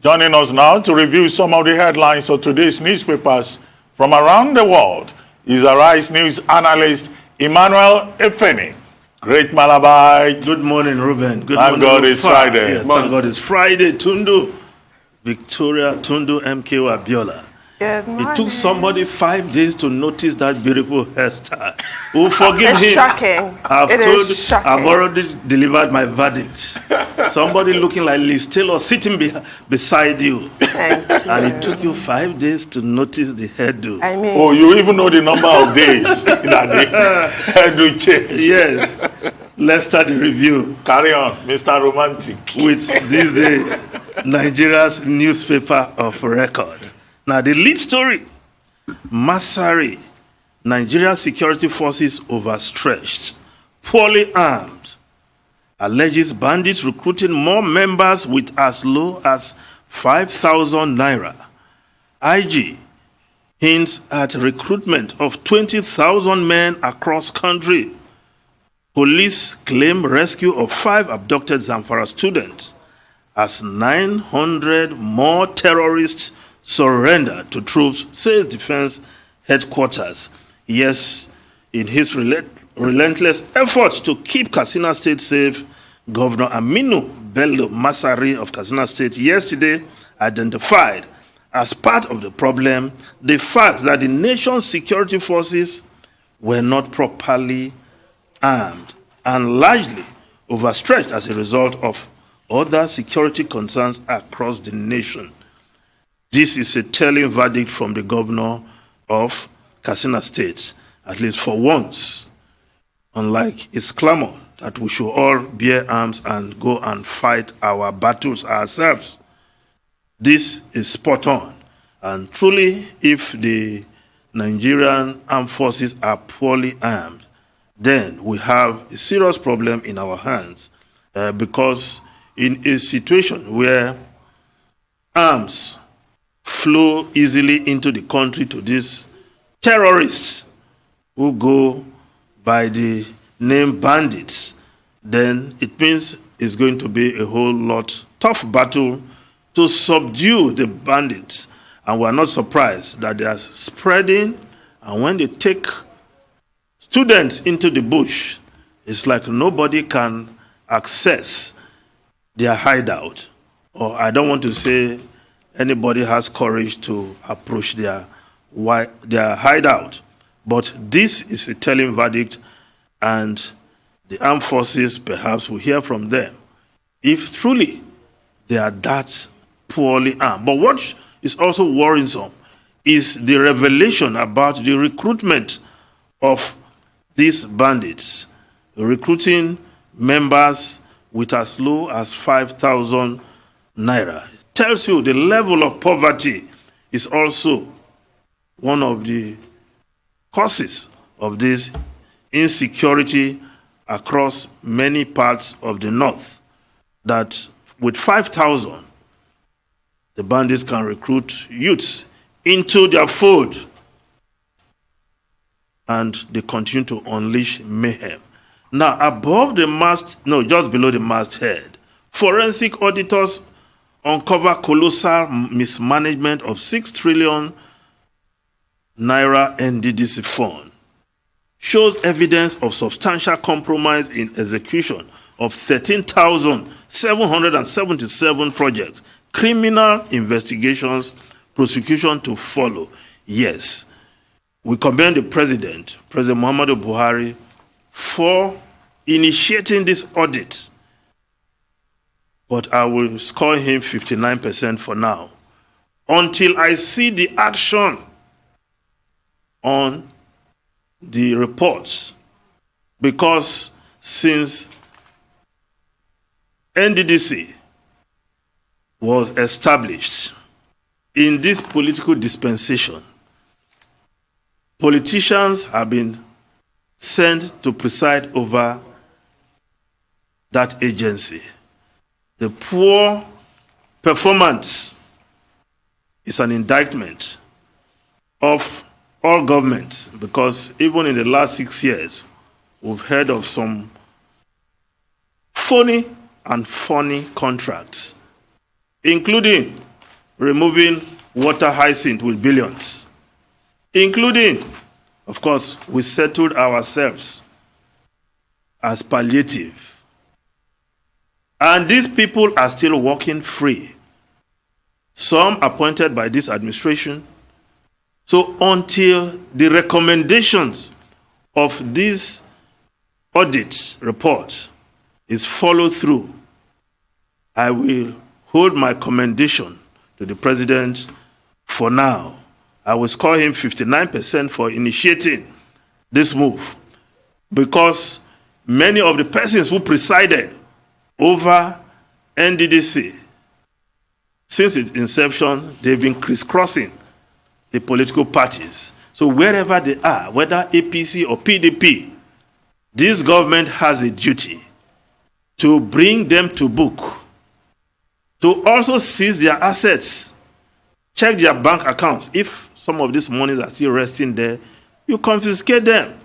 Joining us now to review some of the headlines of today's newspapers from around the world is Arise News analyst Emmanuel Efeni. Great Malabite. Good morning, Ruben. Good morning. Thank God it's Friday. Yes, thank God it's Friday. Tundu, Victoria, Tundu, MKO Abiola. Good morning. It took somebody 5 days to notice that beautiful hairstyle. Oh, forgive it's him. Shocking. I've already delivered my verdict. Somebody looking like Liz Taylor sitting beside you. Thank you. And it took you 5 days to notice the hairdo. I mean, oh, you even know the number of days that the hairdo changed. Yes. Let's start the review. Carry on, Mr. Romantic. With this day, Nigeria's newspaper of record. Now, the lead story, Masari, Nigeria security forces overstretched, poorly armed, alleges bandits recruiting more members with as low as 5,000 naira. IG hints at recruitment of 20,000 men across country. Police claim rescue of 5 abducted Zamfara students as 900 more terrorists surrender to troops, says Defense Headquarters. Yes, in his relentless efforts to keep Katsina State safe, Governor Aminu Bello Masari of Katsina State yesterday identified as part of the problem the fact that the nation's security forces were not properly armed and largely overstretched as a result of other security concerns across the nation. This is a telling verdict from the governor of Katsina State, at least for once, unlike his clamor that we should all bear arms and go and fight our battles ourselves. This is spot on. And truly, if the Nigerian armed forces are poorly armed, then we have a serious problem in our hands because in a situation where arms flow easily into the country to these terrorists who go by the name bandits, then it means it's going to be a whole lot tough battle to subdue the bandits. And we're not surprised that they are spreading, and when they take students into the bush, it's like nobody can access their hideout. Or I don't want to say anybody has courage to approach their hideout. But this is a telling verdict, and the armed forces perhaps will hear from them if truly they are that poorly armed. But what is also worrisome is the revelation about the recruitment of these bandits, recruiting members with as low as 5,000 naira. Tells you the level of poverty is also one of the causes of this insecurity across many parts of the north, that with 5,000, the bandits can recruit youths into their fold, and they continue to unleash mayhem. Now, above the mast, no, just below the masthead, forensic auditors uncover colossal mismanagement of 6 trillion naira NDDC fund. Shows evidence of substantial compromise in execution of 13,777 projects. Criminal investigations, prosecution to follow. Yes, we commend the President Muhammadu Buhari, for initiating this audit. But I will score him 59% for now, until I see the action on the reports. Because since NDDC was established in this political dispensation, politicians have been sent to preside over that agency. The poor performance is an indictment of all governments, because even in the last 6 years, we've heard of some phony and funny contracts, including removing water hyacinth with billions, including, of course, we settled ourselves as palliative. And these people are still walking free. Some appointed by this administration. So until the recommendations of this audit report is followed through, I will hold my commendation to the president for now. I will score him 59% for initiating this move, because many of the persons who presided over NDDC, since its inception, they've been crisscrossing the political parties. So wherever they are, whether APC or PDP, this government has a duty to bring them to book, to also seize their assets, check their bank accounts. If some of these monies are still resting there, you confiscate them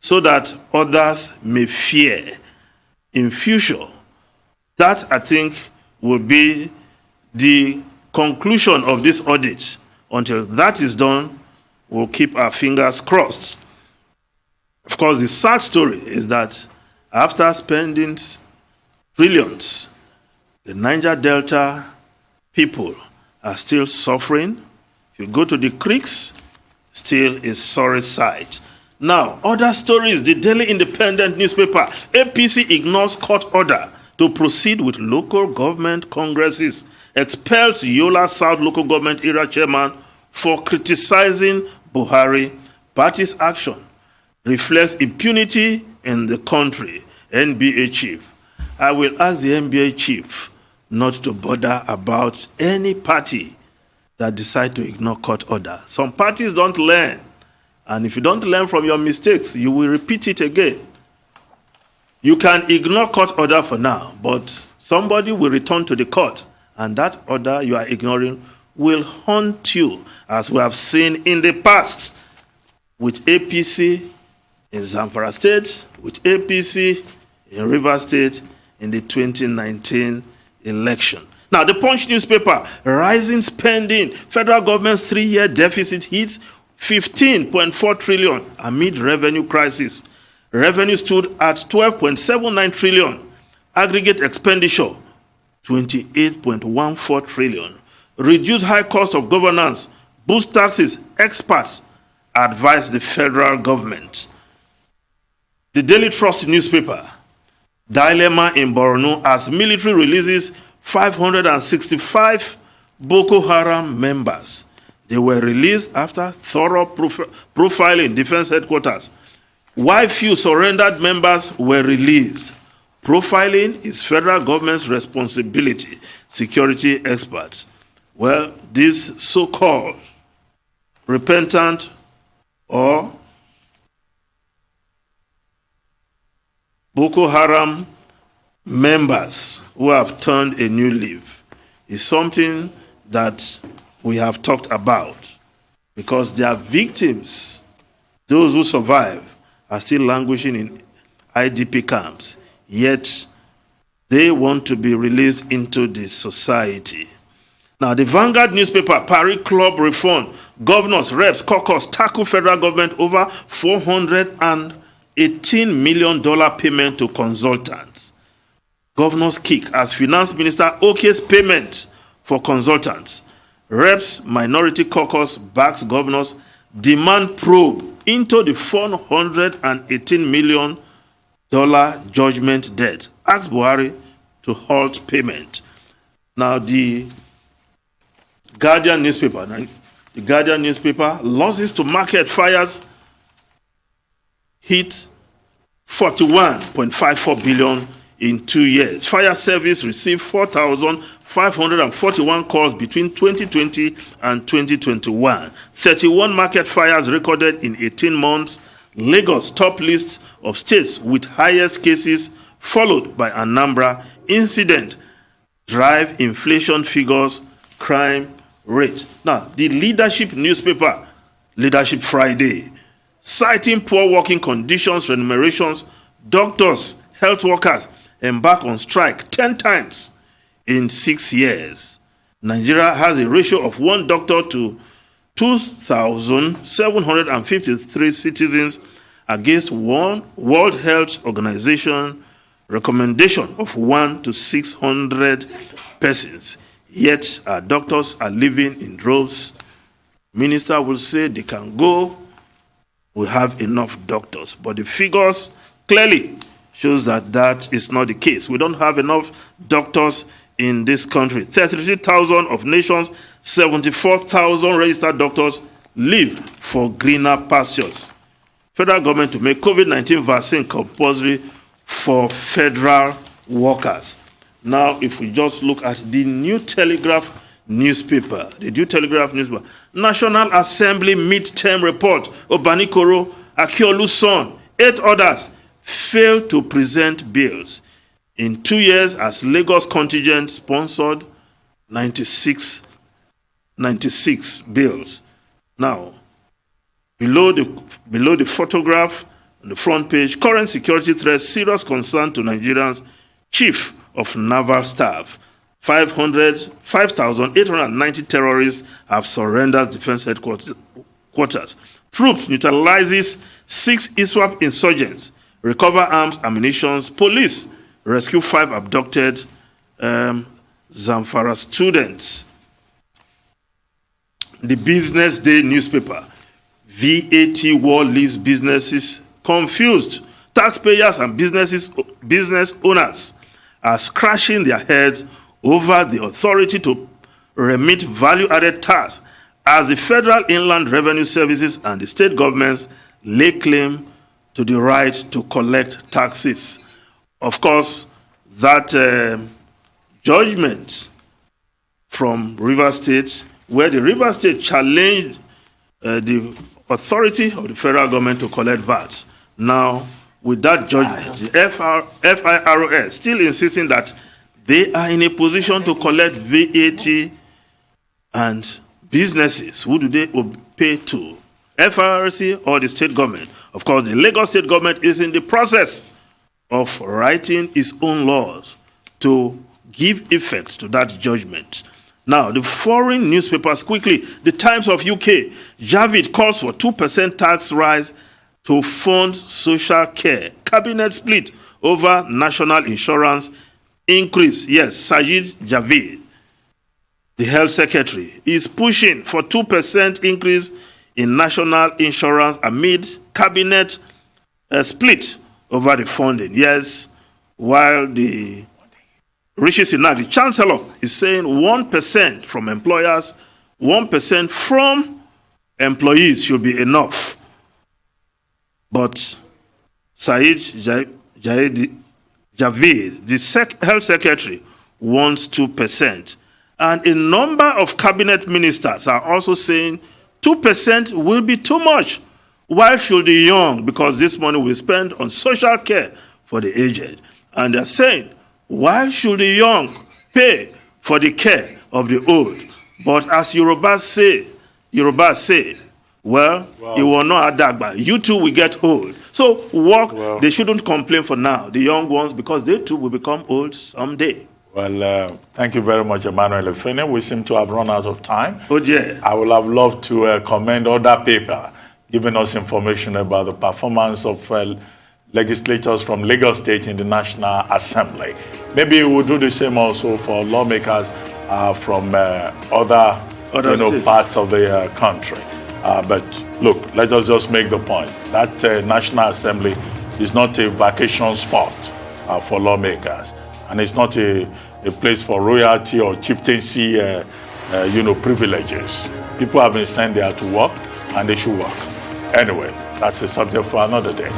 so that others may fear in future. That, I think, will be the conclusion of this audit. Until that is done, we'll keep our fingers crossed. Of course, the sad story is that after spending trillions, the Niger Delta people are still suffering. If you go to the creeks, still a sorry sight. Now, other stories. The Daily Independent newspaper. APC ignores court order to proceed with local government congresses. Expels Yola South local government area chairman for criticizing Buhari. Party's action reflects impunity in the country. NBA chief. I will ask the NBA chief not to bother about any party that decide to ignore court order. Some parties don't learn. And if you don't learn from your mistakes, you will repeat it again. You can ignore court order for now, but somebody will return to the court, and that order you are ignoring will haunt you, as we have seen in the past with APC in Zamfara State, with APC in Rivers State in the 2019 election. Now, the Punch newspaper, rising spending. Federal government's 3-year deficit hits 15.4 trillion amid revenue crisis. Revenue stood at 12.79 trillion. Aggregate expenditure, 28.14 trillion. Reduce high cost of governance. Boost taxes. Experts advise the federal government. The Daily Trust newspaper, dilemma in Borno as military releases 565 Boko Haram members. They were released after thorough profiling defense headquarters. Why few surrendered members were released? Profiling is federal government's responsibility, security experts. Well, these so-called repentant or Boko Haram members who have turned a new leaf is something that we have talked about, because their victims, those who survive, are still languishing in IDP camps, yet they want to be released into the society. Now, the Vanguard newspaper, Paris Club reform, governors, reps, caucus tackle federal government over $418 million payment to consultants. Governors kick as Finance Minister okays payment for consultants. Reps Minority Caucus backs governors demand probe into the $418 million judgment debt. Asks Buhari to halt payment. Now, the Guardian newspaper, losses to market fires hit 41.54 billion in 2 years. Fire service received 4,541 calls between 2020 and 2021. 31 market fires recorded in 18 months. Lagos top list of states with highest cases, followed by Anambra. Incident drive inflation figures, crime rate. Now, the Leadership newspaper, Leadership Friday, citing poor working conditions, remunerations, doctors, health workers embark on strike 10 times in 6 years. Nigeria has a ratio of 1 doctor to 2,753 citizens against one World Health Organization recommendation of 1 to 600 persons. Yet our doctors are living in droves. Minister will say they can go. We have enough doctors. But the figures clearly shows that that is not the case. We don't have enough doctors in this country. 33,000 of nations, 74,000 registered doctors live for greener pastures. Federal government to make COVID-19 vaccine compulsory for federal workers. Now, if we just look at the New Telegraph newspaper, National Assembly midterm report, Obanikoro, Akiolu's son, 8 others failed to present bills. In 2 years, as Lagos contingent sponsored 96 bills. Now, below the photograph on the front page, current security threats, serious concern to Nigerians, Chief of Naval Staff. 5,890 terrorists have surrendered defense headquarters. Troops neutralizes 6 ISWAP insurgents, recover arms, ammunition. Police rescue 5 abducted Zamfara students. The Business Day newspaper, VAT war leaves businesses confused. Taxpayers and business owners are scratching their heads over the authority to remit value-added tax as the Federal Inland Revenue Services and the state governments lay claim to the right to collect taxes. Of course, that judgment from Rivers State, where the Rivers State challenged the authority of the federal government to collect VAT. Now, with that judgment, the FIRS still insisting that they are in a position to collect VAT, and businesses, who do they pay to? FIRC or the state government? Of course, the Lagos state government is in the process of writing its own laws to give effect to that judgment. Now, the foreign newspapers quickly. The Times of UK, Javid calls for 2% tax rise to fund social care. Cabinet split over national insurance increase. Yes, Sajid Javid, the health secretary, is pushing for 2% increase in national insurance amid cabinet split over the funding. Yes, while the Rishi Sunak, the chancellor, is saying 1% from employers, 1% from employees should be enough. But Said Javid, the health secretary, wants 2%. And a number of cabinet ministers are also saying 2% will be too much. Why should the young, because this money will spend on social care for the aged. And they're saying, why should the young pay for the care of the old? But as Yorubas say, well, it will not adagba. You too will get old. So they shouldn't complain for now, the young ones, because they too will become old someday. Well, thank you very much, Emmanuel Efene. We seem to have run out of time. Oh, yeah. I would have loved to commend other paper giving us information about the performance of legislators from Lagos State in the National Assembly. Maybe we'll do the same also for lawmakers from other parts of the country. But look, let us just make the point that National Assembly is not a vacation spot for lawmakers, and it's not a place for royalty or chieftaincy, privileges. People have been sent there to work, and they should work. Anyway, that's a subject for another day.